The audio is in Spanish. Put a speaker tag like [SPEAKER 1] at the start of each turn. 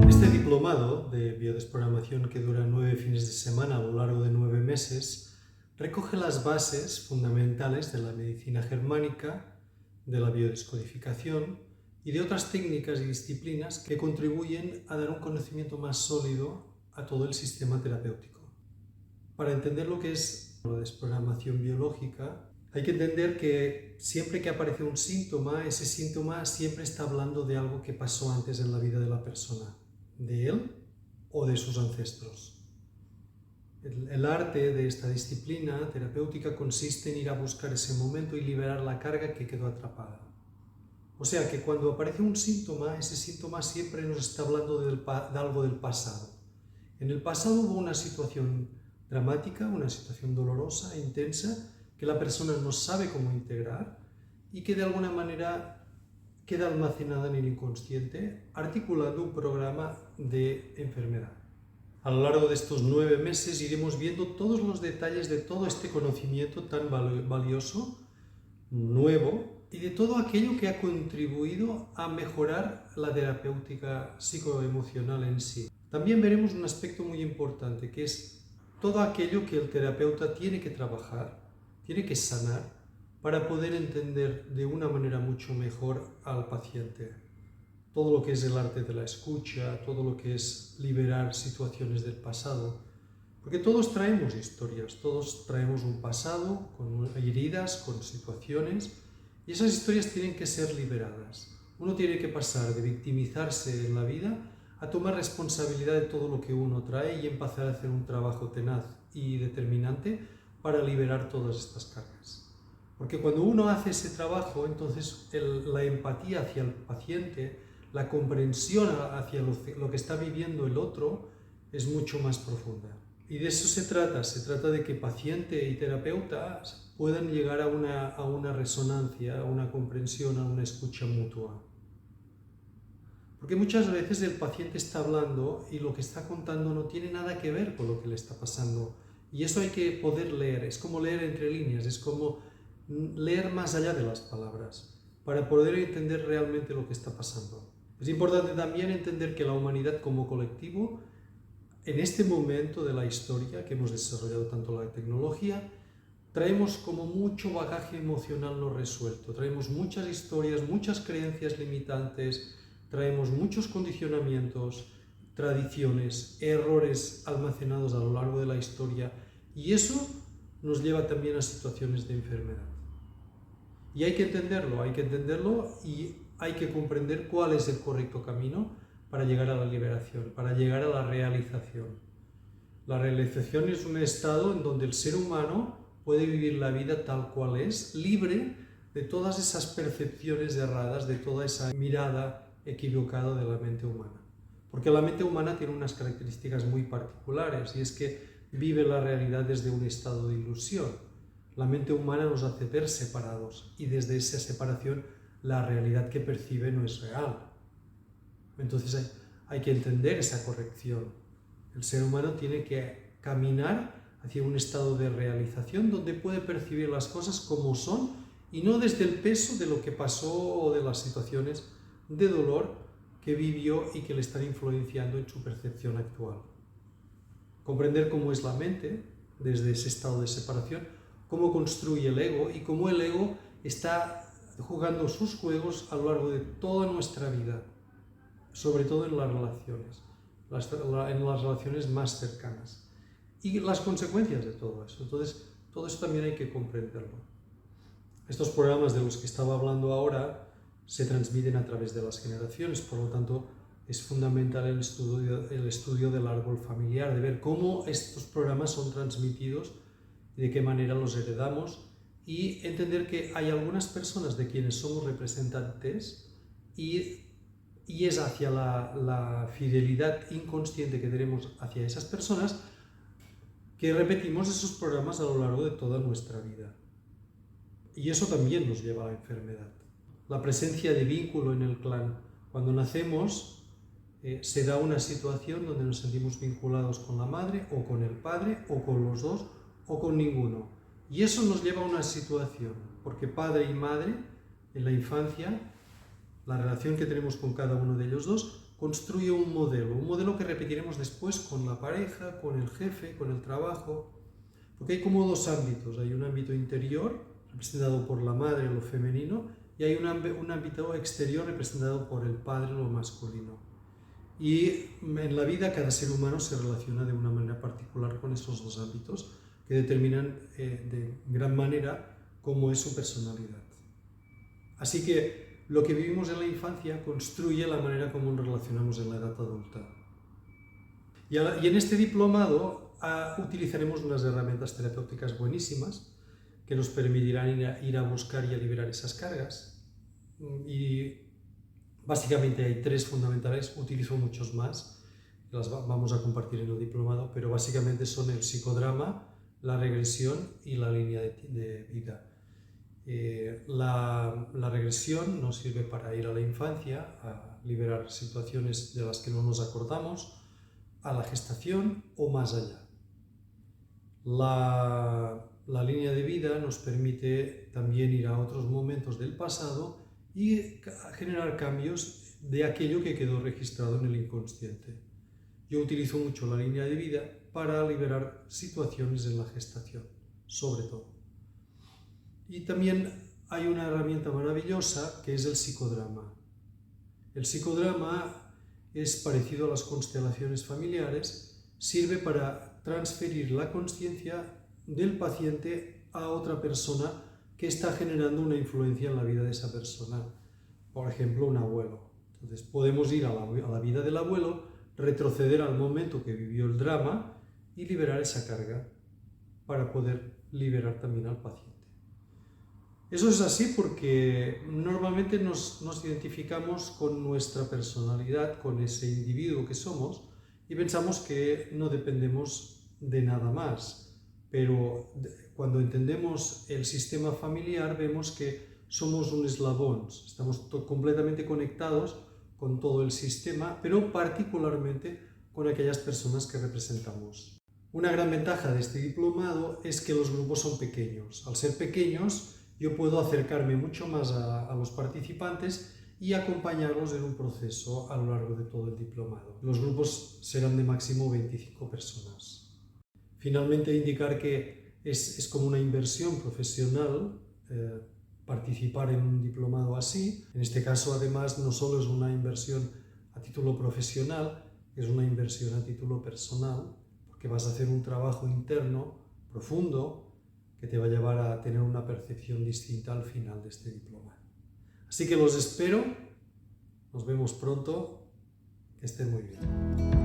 [SPEAKER 1] Este diplomado de biodesprogramación, que dura 9 fines de semana a lo largo de 9 meses, recoge las bases fundamentales de la medicina germánica, de la biodescodificación y de otras técnicas y disciplinas que contribuyen a dar un conocimiento más sólido a todo el sistema terapéutico. Para entender lo que es la desprogramación biológica, hay que entender que siempre que aparece un síntoma, ese síntoma siempre está hablando de algo que pasó antes en la vida de la persona, de él o de sus ancestros. El arte de esta disciplina terapéutica consiste en ir a buscar ese momento y liberar la carga que quedó atrapada. O sea que cuando aparece un síntoma, ese síntoma siempre nos está hablando de algo del pasado. En el pasado hubo una situación dramática, una situación dolorosa, intensa, que la persona no sabe cómo integrar y que de alguna manera queda almacenada en el inconsciente, articulando un programa de enfermedad. A lo largo de estos 9 meses iremos viendo todos los detalles de todo este conocimiento tan valioso, nuevo, y de todo aquello que ha contribuido a mejorar la terapéutica psicoemocional en sí. También veremos un aspecto muy importante, que es todo aquello que el terapeuta tiene que trabajar, tiene que sanar, para poder entender de una manera mucho mejor al paciente. Todo lo que es el arte de la escucha, todo lo que es liberar situaciones del pasado. Porque todos traemos historias, todos traemos un pasado con heridas, con situaciones, y esas historias tienen que ser liberadas. Uno tiene que pasar de victimizarse en la vida a tomar responsabilidad de todo lo que uno trae y empezar a hacer un trabajo tenaz y determinante para liberar todas estas cargas. Porque cuando uno hace ese trabajo, entonces la empatía hacia el paciente, la comprensión hacia lo que está viviendo el otro, es mucho más profunda. Y de eso se trata de que paciente y terapeuta puedan llegar a una resonancia, a una comprensión, a una escucha mutua. Porque muchas veces el paciente está hablando y lo que está contando no tiene nada que ver con lo que le está pasando. Y eso hay que poder leer, es como leer entre líneas, es como leer más allá de las palabras, para poder entender realmente lo que está pasando. Es importante también entender que la humanidad como colectivo, en este momento de la historia que hemos desarrollado tanto la tecnología, traemos como mucho bagaje emocional no resuelto, traemos muchas historias, muchas creencias limitantes, traemos muchos condicionamientos, tradiciones, errores almacenados a lo largo de la historia, y eso nos lleva también a situaciones de enfermedad. Y hay que entenderlo y hay que comprender cuál es el correcto camino para llegar a la liberación, para llegar a la realización. La realización es un estado en donde el ser humano puede vivir la vida tal cual es, libre de todas esas percepciones erradas, de toda esa mirada equivocada de la mente humana. Porque la mente humana tiene unas características muy particulares, y es que vive la realidad desde un estado de ilusión. La mente humana nos hace ver separados, y desde esa separación la realidad que percibe no es real. Entonces hay que entender esa corrección. El ser humano tiene que caminar hacia un estado de realización donde puede percibir las cosas como son y no desde el peso de lo que pasó o de las situaciones de dolor que vivió y que le están influenciando en su percepción actual. Comprender cómo es la mente desde ese estado de separación, cómo construye el ego y cómo el ego está jugando sus juegos a lo largo de toda nuestra vida, sobre todo en las relaciones, en las relaciones más cercanas, y las consecuencias de todo eso. Entonces, todo eso también hay que comprenderlo. Estos programas de los que estaba hablando ahora se transmiten a través de las generaciones, por lo tanto, es fundamental el estudio del árbol familiar, de ver cómo estos programas son transmitidos y de qué manera los heredamos, y entender que hay algunas personas de quienes somos representantes y es hacia la fidelidad inconsciente que tenemos hacia esas personas que repetimos esos programas a lo largo de toda nuestra vida. Y eso también nos lleva a la enfermedad. La presencia de vínculo en el clan. Cuando nacemos se da una situación donde nos sentimos vinculados con la madre o con el padre o con los dos o con ninguno. Y eso nos lleva a una situación, porque padre y madre en la infancia la relación que tenemos con cada uno de ellos dos, construye un modelo que repetiremos después con la pareja, con el jefe, con el trabajo, porque hay como dos ámbitos. Hay un ámbito interior, representado por la madre, lo femenino, y hay un ámbito exterior representado por el padre, lo masculino. Y en la vida cada ser humano se relaciona de una manera particular con esos dos ámbitos que determinan de gran manera cómo es su personalidad. Así que lo que vivimos en la infancia construye la manera como nos relacionamos en la edad adulta. Y en este diplomado utilizaremos unas herramientas terapéuticas buenísimas que nos permitirán ir a buscar y a liberar esas cargas. Y básicamente hay tres fundamentales, utilizo muchos más, las vamos a compartir en el diplomado, pero básicamente son el psicodrama, la regresión y la línea de vida. La regresión nos sirve para ir a la infancia, a liberar situaciones de las que no nos acordamos, a la gestación o más allá. La línea de vida nos permite también ir a otros momentos del pasado y generar cambios de aquello que quedó registrado en el inconsciente. Yo utilizo mucho la línea de vida para liberar situaciones en la gestación, sobre todo. Y también hay una herramienta maravillosa que es el psicodrama. El psicodrama es parecido a las constelaciones familiares, sirve para transferir la conciencia del paciente a otra persona que está generando una influencia en la vida de esa persona. Por ejemplo, un abuelo. Entonces podemos ir a la vida del abuelo, retroceder al momento que vivió el drama y liberar esa carga para poder liberar también al paciente. Eso es así porque normalmente nos identificamos con nuestra personalidad, con ese individuo que somos y pensamos que no dependemos de nada más. Pero cuando entendemos el sistema familiar vemos que somos un eslabón, estamos completamente conectados con todo el sistema, pero particularmente con aquellas personas que representamos. Una gran ventaja de este diplomado es que los grupos son pequeños. Al ser pequeños, yo puedo acercarme mucho más a los participantes y acompañarlos en un proceso a lo largo de todo el diplomado. Los grupos serán de máximo 25 personas. Finalmente, indicar que es como una inversión profesional participar en un diplomado así. En este caso, además, no solo es una inversión a título profesional, es una inversión a título personal, porque vas a hacer un trabajo interno profundo que te va a llevar a tener una percepción distinta al final de este diplomado. Así que los espero, nos vemos pronto, que estén muy bien.